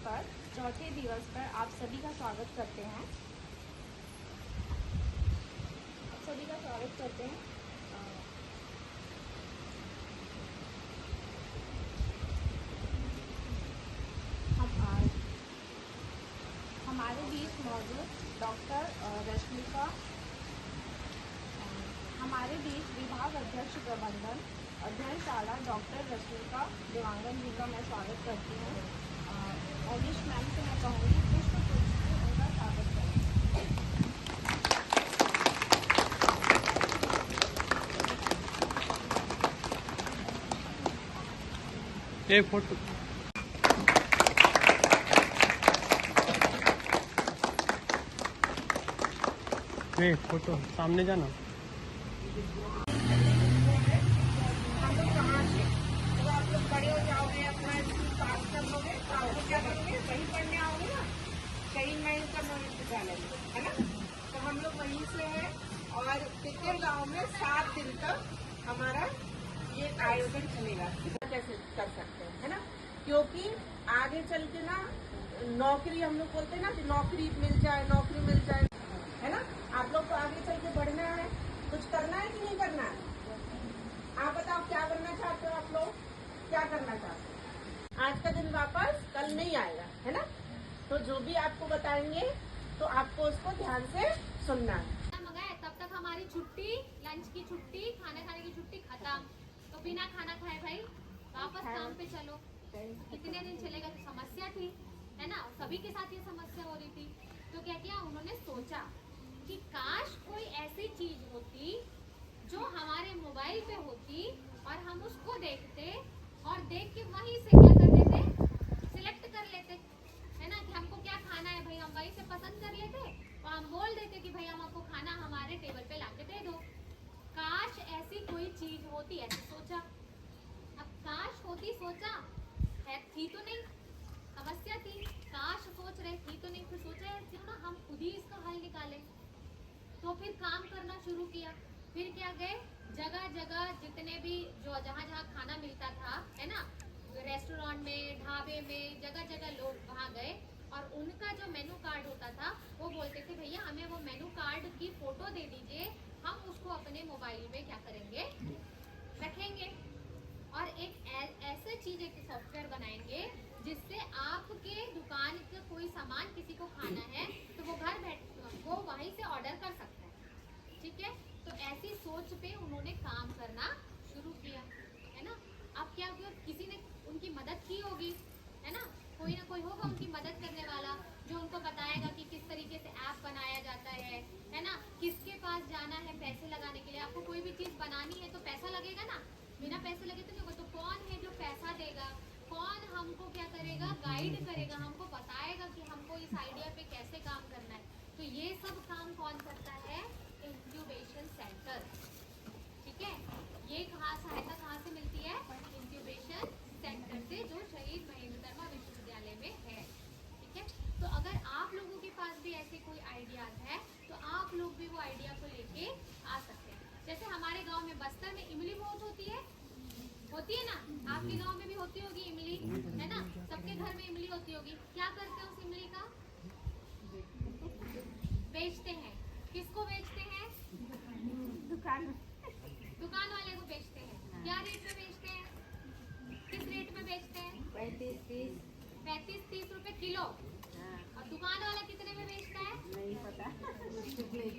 पर चौथे दिवस पर आप सभी का स्वागत करते हैं। हमारे बीच मौजूद डॉक्टर रश्मिका, हमारे बीच विभाग अध्यक्ष प्रबंधन अध्ययनशाला डॉक्टर रश्मिका देवांगन जी का मैं स्वागत करती हूँ। एलिश मैम से मैं कहूँगी पुष्प से उनका स्वागत करें। एक फोटो फोटो सामने जाना। हम लोग कहाँ से जब आप लोग बड़े हो जाओगे, अपना स्कूल पास कर लोगे तो आपको क्या करोगे, वहीं पढ़ने आओगे ना, कहीं नहीं करना विद्यालय में, है ना। तो हम लोग वहीं से हैं और कितने गाँव में 7 दिन तक हमारा ये आयोजन चलेगा। कैसे कर सकते हैं, है ना, क्योंकि आगे चल के ना नौकरी, हम लोग बोलते हैं ना कि नौकरी मिल जाए, है ना। आप लोग को आगे चल के बढ़ना है, कुछ करना है कि नहीं करना है। आप बताओ क्या करना चाहते हो, आप लोग क्या करना चाहते हो। आज का दिन वापस कल नहीं आएगा, है ना। तो जो भी आपको बताएंगे तो आपको उसको ध्यान से सुनना है। तब तक हमारी छुट्टी, लंच की छुट्टी, खाना खाने की छुट्टी खत्म। तो बिना खाना खाए भाई वापस काम पे चलो। कितने दिन चलेगा, तो समस्या थी, है ना। सभी के साथ ये समस्या हो रही थी। तो क्या किया उन्होंने, सोचा कि काश कोई ऐसी चीज होती जो हमारे मोबाइल पे होती और हम उसको देखते और देख के वहीं से क्या कर देते, सिलेक्ट कर लेते, है ना, कि हमको क्या खाना है भाई, हम वहीं से पसंद कर लेते और हम बोल देते कि भाई हम आपको खाना हमारे टेबल पे लाके दे दो। काश ऐसी कोई चीज होती, ऐसे सोचा। अब काश होती, सोचा है, थी तो नहीं, समस्या थी, काश सोच रहे थी तो नहीं, फिर सोचा क्यों ना हम खुद ही इसका हल निकालें। तो फिर काम करना शुरू किया। फिर क्या गए, जगह जगह जितने भी जो जहाँ जहाँ खाना मिलता था, है ना, रेस्टोरेंट में, ढाबे में, जगह जगह लोग वहाँ गए और उनका जो मेनू कार्ड होता था वो बोलते थे भैया हमें वो मेनू कार्ड की फोटो दे दीजिए, हम उसको अपने मोबाइल में क्या करेंगे, रखेंगे और एक ऐसे चीज, एक सॉफ्टवेयर बनाएंगे जिससे आपके दुकान का कोई सामान किसी को खाना है तो वो घर बैठ वो वहीं से ऑर्डर कर सकता है। ठीक है, तो ऐसी सोच पे उन्होंने काम करना शुरू किया, है ना। अब क्या हुआ, किसी ने उनकी मदद की होगी, है ना, कोई ना कोई होगा उनकी मदद करने वाला जो उनको बताएगा कि किस तरीके से ऐप बनाया जाता है ना, किसके पास जाना है पैसे लगाने के लिए। आपको कोई भी चीज बनानी है तो पैसा लगेगा ना, बिना पैसे लगे तो नहीं होगा। तो कौन है जो पैसा देगा, कौन हमको क्या करेगा, गाइड करेगा, हमको बताएगा कि हमको इस आइडिया पे कैसे काम करना है। तो ये सब काम कौन करता है, इंक्यूबेशन सेंटर। ठीक है, ये सहायता कहाँ से मिलती है, इंक्यूबेशन सेंटर से, जो शहीद महेंद्र विश्वविद्यालय में है। ठीक है, तो अगर आप लोगों के पास भी ऐसे कोई आइडियाज है तो आप लोग भी वो आइडिया को लेके आ सकते हैं। जैसे हमारे गांव में बस्तर में इमली बहुत होती है ना, आपके गांव में भी होती होगी इमली, है ना, सबके घर में इमली होती होगी। क्या करते हैं उस इमली का, बेचते हैं। किसको बेचते हैं, दुकान वाले को बेचते हैं। क्या रेट में बेचते हैं, किस रेट में बेचते हैं, 35-30 रुपए किलो। और दुकान वाला कितने में बेचता है, नहीं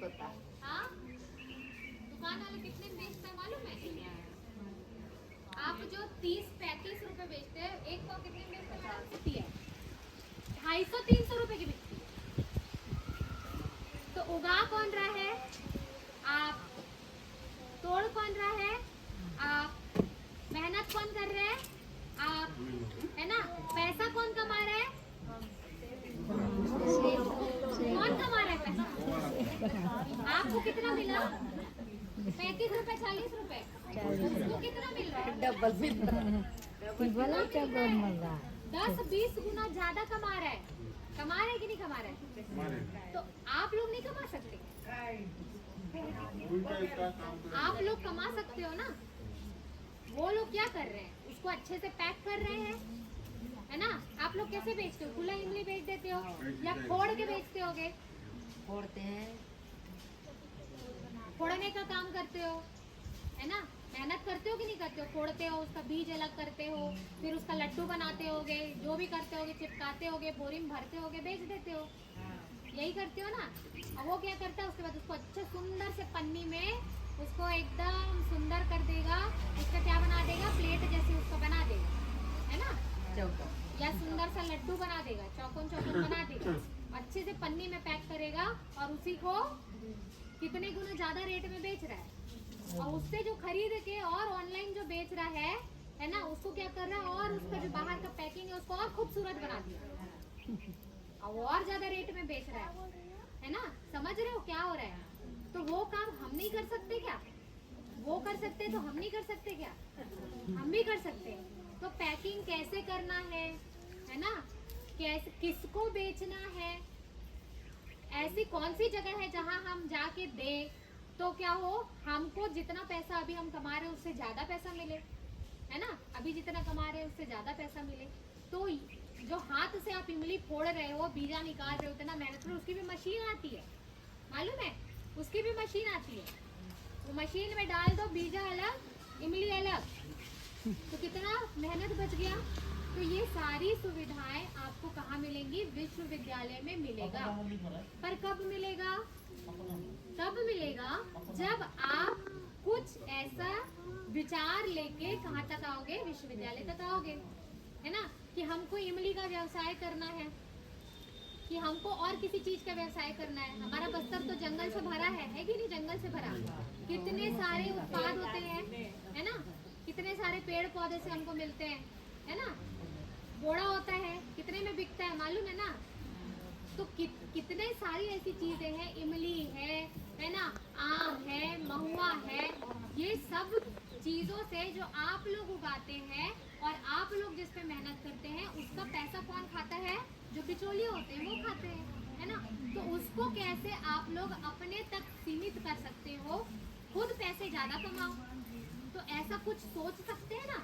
पता। हाँ, दुकान वाला कितने में बेचता है मालूम है। आप जो 30-35 रुपए बेचते हैं, एक पाव कितने में बेचते हैं, 250-300 रुपए की बिकती है। तो उगा कौन रहा है, आप। तोड़ कौन रहा है, आप। मेहनत कौन कर रहे हैं, आप, है ना। पैसा कौन कमा रहा है, कौन कमा रहा है पैसा। आपको कितना मिला, 35 रुपए, 40 रुपए। उसको कितना मिल रहा है, डबल 10-20 गुना ज्यादा कमा रहा है। कमा रहे कि नहीं कमा रहे, तो आप लोग नहीं कमा सकते, आप लोग कमा सकते हो ना। वो लोग क्या कर रहे हैं, उसको अच्छे से पैक कर रहे हैं, है ना। आप लोग कैसे बेचते हो? खुला इमली बेच देते हो या फोड़ के बेचते होगे? फोड़ते हैं, फोड़ने का काम करते हो, है ना। मेहनत करते हो कि नहीं करते हो? फोड़ते हो, उसका बीज अलग करते हो, फिर उसका लड्डू बनाते होगे, जो भी करते होगे, चिपकाते होगे, बोरी में भरते होगे, बेच देते हो। यही करते हो ना। अब वो क्या करता है, उसके बाद उसको अच्छा सुंदर से पन्नी में उसको एकदम सुंदर कर देगा। उसका क्या बना देगा? प्लेट जैसी उसको बना देगा, है ना। चौका। या सुंदर सा लड्डू बना देगा, चौकोन चौकोन बना देगा, अच्छे से पन्नी में पैक करेगा और उसी को कितने गुना ज्यादा रेट में बेच रहा है। और उससे जो खरीद के और ऑनलाइन जो बेच रहा है ना, उसको क्या कर रहा है, और उसका जो बाहर का पैकिंग है उसको और खूबसूरत बना दिया और ज्यादा रेट में बेच रहा है ना। समझ रहे हो क्या हो रहा है? तो वो काम हम नहीं कर सकते क्या? वो कर सकते तो हम नहीं कर सकते क्या? हम भी कर सकते हैं। तो पैकिंग कैसे करना है ना, कैसे, किसको बेचना है, ऐसी कौन सी जगह है जहां हम जाके दें तो क्या हो, हमको जितना पैसा अभी हम कमा रहे हैं उससे ज्यादा पैसा मिले, है ना। अभी जितना कमा रहे हैं उससे ज्यादा पैसा मिले। तो जो हाथ से आप इमली फोड़ रहे हो, बीजा निकाल रहे हो, इतना मेहनत करो, उसकी भी मशीन आती है, मालूम है? उसकी भी मशीन आती है। वो मशीन में डाल दो, बीजा अलग, इमली अलग, तो कितना मेहनत बच गया। तो ये सारी सुविधाएं आपको कहाँ मिलेंगी? विश्वविद्यालय में मिलेगा। पर कब मिलेगा? तब मिलेगा जब आप कुछ ऐसा विचार लेके कहाँ तक आओगे? विश्वविद्यालय तक आओगे, है ना। कि हमको इमली का व्यवसाय करना है, कि हमको और किसी चीज का व्यवसाय करना है। हमारा बस्तर तो जंगल से भरा है कि नहीं? जंगल से भरा, कितने सारे उत्पाद होते हैं, है ना। कितने सारे पेड़ पौधे से हमको मिलते हैं, है ना। बोड़ा होता है, कितने में बिकता है मालूम है ना। तो कितने सारी ऐसी चीजें हैं, इमली है ना, आम है, महुआ है, ये सब चीजों से जो आप लोग उगाते हैं और आप लोग जिस पे मेहनत करते हैं, उसका पैसा कौन खाता है? जो बिचौलिए होते हैं वो खाते हैं, है ना। तो उसको कैसे आप लोग अपने तक सीमित कर सकते हो, खुद पैसे ज्यादा कमाओ। तो ऐसा कुछ सोच सकते हैं ना,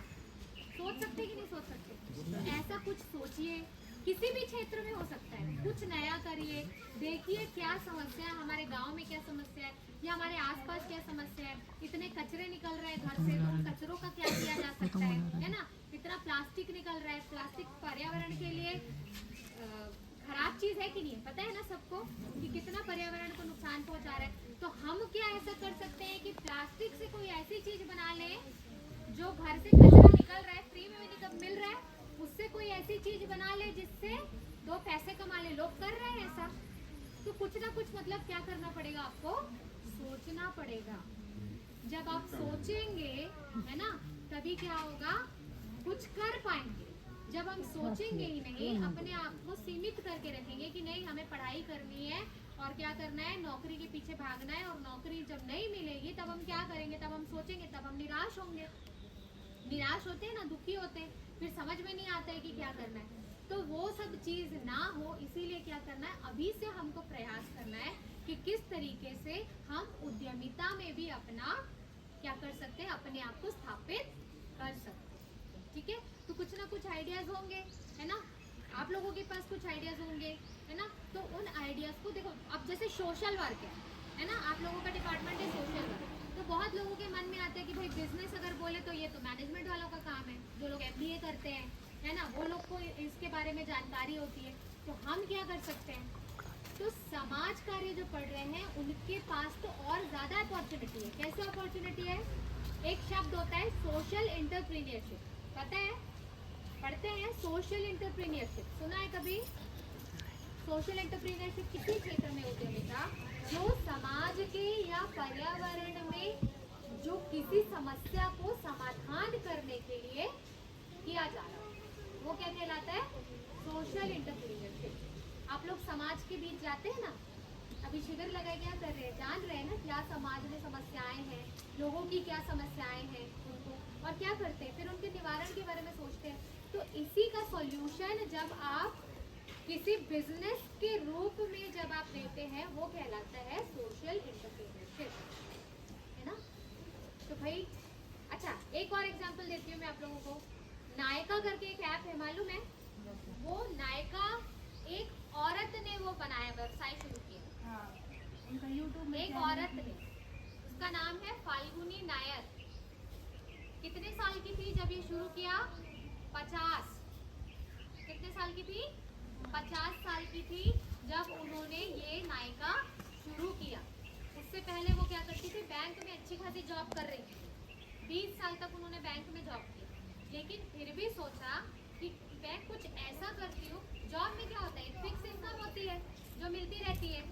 सोच सकते कि नहीं सोच सकते? तो ऐसा कुछ सोचिए, किसी भी क्षेत्र में हो सकता है, कुछ नया करिए, देखिए क्या समस्या है, हमारे गांव में क्या समस्या है या हमारे आसपास क्या समस्या है। इतने कचरे निकल रहे हैं घर से, तो उन कचरों का क्या किया जा सकता है ना। इतना प्लास्टिक निकल रहा है, प्लास्टिक पर्यावरण के लिए खराब चीज है कि नहीं है? पता है ना सबको कि कितना पर्यावरण को नुकसान पहुंचा रहा है। तो हम क्या ऐसा कर सकते हैं कि प्लास्टिक से कोई ऐसी चीज बना ले, जो घर से कचरा निकल रहा है, फ्री में भी मिल रहा है, उससे कोई ऐसी चीज बना ले जिससे 2 पैसे कमा ले। लोग कर रहे हैं ऐसा। तो कुछ ना कुछ मतलब क्या करना पड़ेगा आपको? सोचना पड़ेगा। जब आप सोचेंगे, है ना, तभी क्या होगा? कुछ कर पाएंगे। जब हम सोचेंगे ही नहीं, अपने आप को सीमित करके रखेंगे कि नहीं हमें पढ़ाई करनी है और क्या करना है, नौकरी के पीछे भागना है, और नौकरी जब नहीं मिलेगी तब हम क्या करेंगे? तब हम सोचेंगे, तब हम निराश होंगे। निराश होते हैं ना, दुखी होते हैं, फिर समझ में नहीं आता है कि क्या करना है। तो वो सब चीज ना हो, इसीलिए क्या करना है, अभी से हमको प्रयास करना है कि किस तरीके से हम उद्यमिता में भी अपना क्या कर सकते हैं, अपने आप को स्थापित कर सकते हैं। ठीक है। तो कुछ ना कुछ आइडियाज होंगे, है ना। आप लोगों के पास कुछ आइडियाज होंगे, है ना। तो उन आइडियाज को देखो, अब जैसे सोशल वर्क है ना, आप लोगों का डिपार्टमेंट है सोशल वर्क। तो बहुत लोगों के मन में आता है कि भाई बिजनेस अगर बोले तो ये तो मैनेजमेंट वालों का काम है, जो लोग MBA करते हैं, है ना, वो लोग को इसके बारे में जानकारी होती है। तो हम क्या कर सकते हैं? तो समाज कार्य जो पढ़ रहे हैं उनके पास तो और ज्यादा अपॉर्चुनिटी है। कैसे अपॉर्चुनिटी है? एक शब्द होता है सोशल एंटरप्रेन्योरशिप, पता है? पढ़ते हैं सोशल एंटरप्रेन्योरशिप, सुना है कभी? सोशल एंटरप्रेन्योरशिप किसी क्षेत्र में उद्यमिता जो समाज के या पर्यावरण में जो किसी समस्या को समाधान करने के लिए किया जा रहा है, वो क्या कहलाता है? Social entrepreneurship. आप लोग समाज के बीच जाते हैं ना, अभी शिविर लगाए, क्या कर रहे हैं? जान रहे हैं ना क्या समाज में समस्याएं हैं, लोगों की क्या समस्याएं हैं उनको, और क्या करते हैं फिर उनके निवारण के बारे में सोचते हैं। तो इसी का सॉल्यूशन जब आप किसी बिजनेस के रूप में जब आप देते हैं, वो कहलाता है सोशल एंटरप्रेन्योरशिप, है ना। तो भाई अच्छा, एक और एग्जांपल देती हूँ मैं आप लोगों को। नायका करके एक ऐप है, मालूम है? वो नायका एक औरत ने वो बनाया, व्यवसाय शुरू किया। हाँ, उनका यूट्यूब में एक औरत ने, उसका नाम है फाल्गुनी नायर। कितने साल की थी जब ये शुरू किया? 50। कितने साल की थी? 50 साल की थी जब उन्होंने ये नायका शुरू किया। उससे पहले वो क्या करती थी? बैंक में अच्छी खासी जॉब कर रही थी। 20 साल तक उन्होंने बैंक में जॉब की, लेकिन फिर भी सोचा कि मैं कुछ ऐसा करती हूँ। जॉब में क्या होता है? एक फिक्स इनकम होती है जो मिलती रहती है,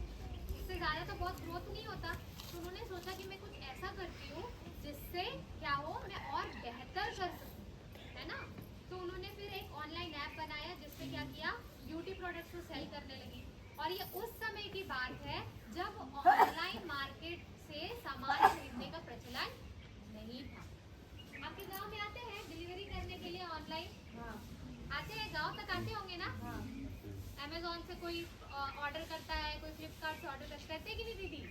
इससे ज़्यादा तो बहुत ग्रोथ नहीं होता। तो उन्होंने सोचा कि मैं कुछ ऐसा करती हूँ जिससे क्या हो, मैं और बेहतर कर सकूँ, है ना। तो उन्होंने फिर एक ऑनलाइन ऐप बनाया जिससे क्या किया, ब्यूटी प्रोडक्ट्स को सेल करने लगी। और ये उस समय की बात है जब ऑनलाइन मार्केट से सामान खरीदने का प्रचलन नहीं था। आपके गांव में आते हैं डिलीवरी करने के लिए ऑनलाइन? हाँ, आते हैं, गांव तक आते होंगे ना। हाँ, अमेजोन से कोई ऑर्डर करता है, कोई फ्लिपकार्ट से ऑर्डर करते हैं कि नहीं दीदी?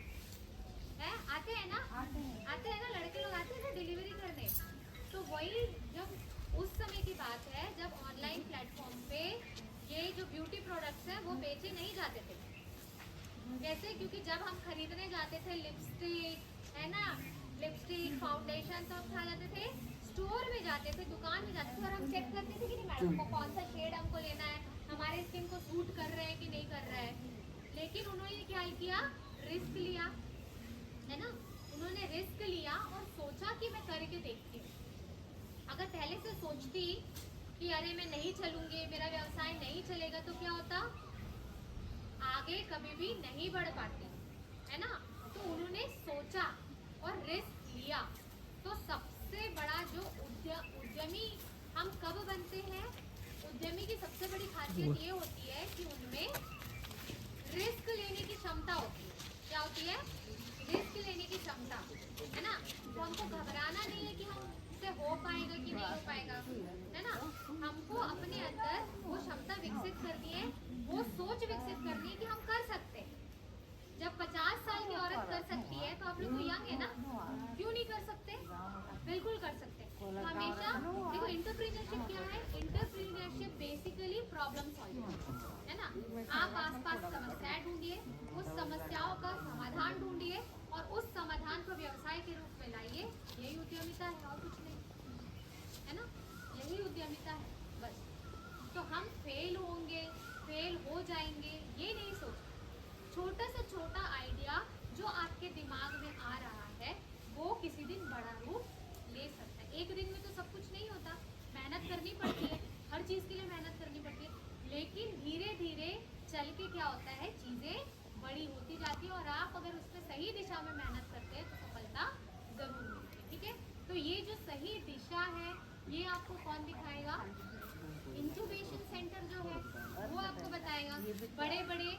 है, आते हैं ना? आते हैं। आते हैं ना, लड़के लोग आते हैं ना डिलीवरी करने। तो वही जब उस समय की बात है जब ऑनलाइन प्लेटफॉर्म पे ये जो ब्यूटी प्रोडक्ट्स हैं वो बेचे नहीं जाते थे। कैसे? क्योंकि जब हम खरीदने जाते थे लिपस्टिक, है ना, लिपस्टिक फाउंडेशन, तो हम कहाँ जाते थे? स्टोर में जाते थे, दुकान में जाते थे और हम चेक करते थे कि नहीं मैडम को कौन सा शेड हमको लेना है, हमारे स्किन को सूट कर रहे हैं कि नहीं कर रहा है। लेकिन उन्होंने क्या किया? रिस्क लिया, है ना। उन्होंने रिस्क लिया और सोचा कि मैं करके देखती हूँ। अगर पहले से सोचती कि अरे मैं नहीं चलूंगी, मेरा व्यवसाय नहीं चलेगा, तो क्या होता? आगे कभी भी नहीं बढ़ पाती, है ना। तो उन्होंने सोचा और रिस्क लिया। तो सबसे बड़ा जो उद्यमी हम कब बनते हैं? उद्यमी की सबसे बड़ी खासियत ये होती है कि उनमें रिस्क लेने की क्षमता होती है। क्या होती है? रिस्क लेने की क्षमता, है ना। तो हमको घबराना नहीं है कि हमसे हो पाएगा कि नहीं हो पाएगा, है ना। हमको अपने अंदर वो क्षमता विकसित करनी है, वो सोच विकसित करनी है कि हम कर सकते हैं। जब 50 साल की औरत कर सकती है तो आप लोग तो यंग है ना, क्यों नहीं कर सकते? बिल्कुल कर सकते हैं। तो हमेशा देखो, एंटरप्रेन्योरशिप क्या है? एंटरप्रेन्योरशिप बेसिकली प्रॉब्लम सॉल्विंग, है ना। आप आसपास समस्याएं ढूंढिए, उस समस्याओं का समाधान ढूंढिए और उस समाधान को व्यवसाय के रूप में लाइए। यही उद्यमिता है और कुछ नहीं, है ना। यही उद्यमिता है बस। तो हम फेल होंगे, फेल हो जाएंगे, ये नहीं सोचते। छोटा से छोटा आइडिया जो आपके दिमाग में आ रहा है वो किसी दिन बड़ा रूप ले सकता है। एक दिन में तो सब कुछ नहीं होता, मेहनत करनी पड़ती है, हर चीज़ के लिए मेहनत करनी पड़ती है। लेकिन धीरे धीरे चल के क्या होता है, चीज़ें बड़ी होती जाती है और आप अगर उसमें सही दिशा में मेहनत करते हैं तो सफलता ज़रूर मिलती है। ठीक है, तो ये जो सही दिशा है ये आपको कौन दिखाएगा? इंक्यूबेशन सेंटर जो है वो आपको बताएगा। बड़े बड़े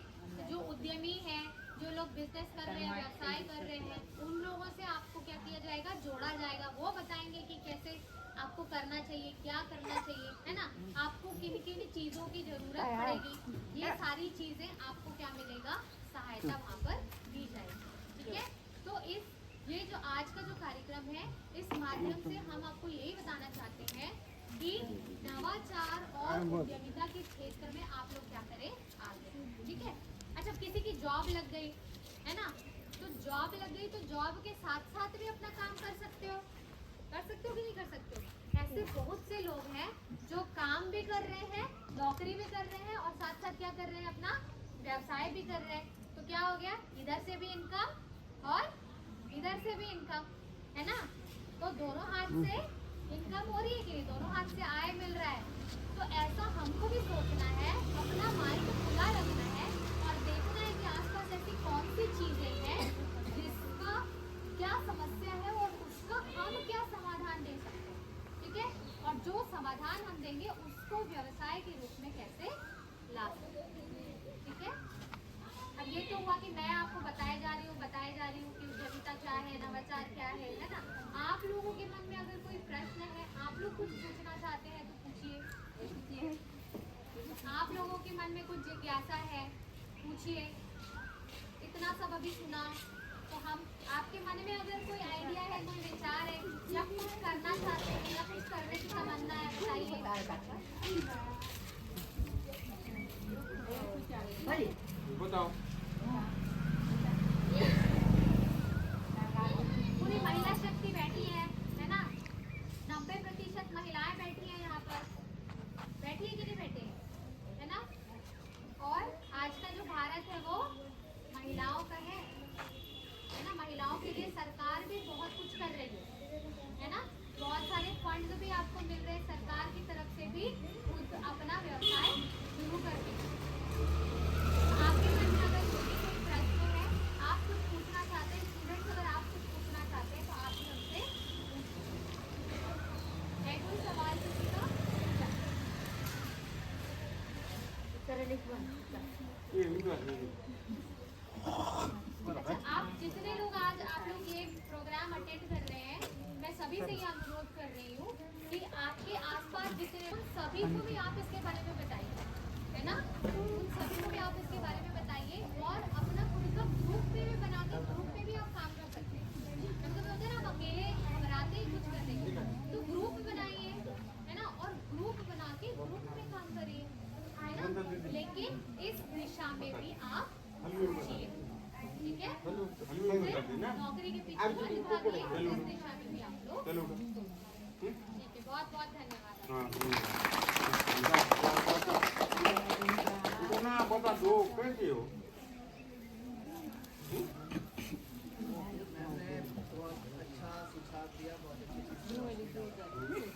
जो उद्यमी हैं, जो लोग बिजनेस कर रहे हैं, व्यवसाय कर रहे हैं, उन लोगों से आपको क्या किया जाएगा? जोड़ा जाएगा। वो बताएंगे कि कैसे आपको करना चाहिए, क्या करना चाहिए, है ना। आपको किन किन चीज़ों की ज़रूरत पड़ेगी, ये सारी चीज़ें आपको क्या मिलेगा? सहायता वहाँ पर दी जाएगी। ठीक है, तो ये जो आज का जो कार्यक्रम है, इस माध्यम से हम आपको यही बताना चाहते हैं कि नवाचार और उद्यमिता के क्षेत्र में आप लोग क्या करें? आगे। ठीक है, अच्छा, किसी की जॉब लग गई, है ना, तो जॉब लग गई तो जॉब के साथ साथ भी अपना काम कर सकते हो। कर सकते हो कि नहीं कर सकते हो? ऐसे बहुत से लोग हैं जो काम भी कर रहे हैं, नौकरी भी कर रहे हैं और साथ साथ क्या कर रहे हैं? अपना व्यवसाय भी कर रहे हैं। तो क्या हो गया? इधर से भी इनकम और इधर से भी इनकम, है ना। तो दोनों हाथ से इनकम हो रही है कि नहीं? दोनों हाथ से आय मिल रहा है। तो ऐसा हमको भी सोचना है, अपना माइंड खुला रखना है और देखना है कि आसपास ऐसी कौन सी चीजें हैं जिसका क्या समस्या है और उसका हम क्या समाधान दे सकते हैं। ठीक है, और जो समाधान हम देंगे उसको व्यवसाय के रूप में कैसे ला सकते हैं। ठीक है, अब ये तो हुआ कि मैं आपको बताए जा रही हूँ कि उद्यमिता क्या है, नवाचार क्या है ना। आप लोगों के मन में अगर कोई प्रश्न है, आप लोग कुछ पूछना चाहते हैं तो पूछिए। आप लोगों के मन में कुछ जिज्ञासा है, पूछिए। इतना सब अभी सुना तो हम आपके मन में अगर कोई आइडिया है, कोई विचार है या कुछ करना चाहते हैं या कुछ करने की तमन्ना है, बताइए। बताओ। पूरी महिला शक्ति बैठी है ना? 90% महिलाएं बैठी हैं यहाँ पर, बैठी है कि नहीं बैठी है ना? और आज का जो भारत है वो महिलाओं का है ना? महिलाओं के लिए सरकार भी बहुत कुछ कर रही है ना? बहुत सारे फंड भी आपको मिल रहे हैं सरकार की तरफ से भी खुद अपना व्यवसाय शुरू करके। आपके मन में अगर कोई प्रश्न है, आप कुछ पूछना चाहते हैं, स्टूडेंट्स अगर आप कुछ पूछना चाहते हैं तो आप भी हमसे है कोई सवाल किसी का? अच्छा, आप जितने लोग आज आप लोग ये प्रोग्राम अटेंड कर रहे हैं, मैं सभी से ये अनुरोध कर रही हूँ कि आपके आसपास जितने उन सभी को भी आप इसके बारे में बताइए, है ना? उन सभी को भी आप इसके बारे में बताइए और अपना खुद का ग्रुप पे भी बना के ग्रुप पे भी आप काम कर सकते हैं। मतलब होता है ना, हम अकेले घबराते ही कुछ करने के, तो ग्रुप बनाइए, है ना? और ग्रुप बना के ग्रुप में काम करिए, है ना? लेकिन इस दिशा में भी आप सोचिए, ठीक है? नौकरी के पीछे मत भागिए, इस दिशा में भी आप लोग, ठीक है? बहुत बहुत धन्यवाद। इतना बता दो कैसे हो? मैंने बहुत अच्छा सुझाव दिया, बहुत अच्छी चीज़।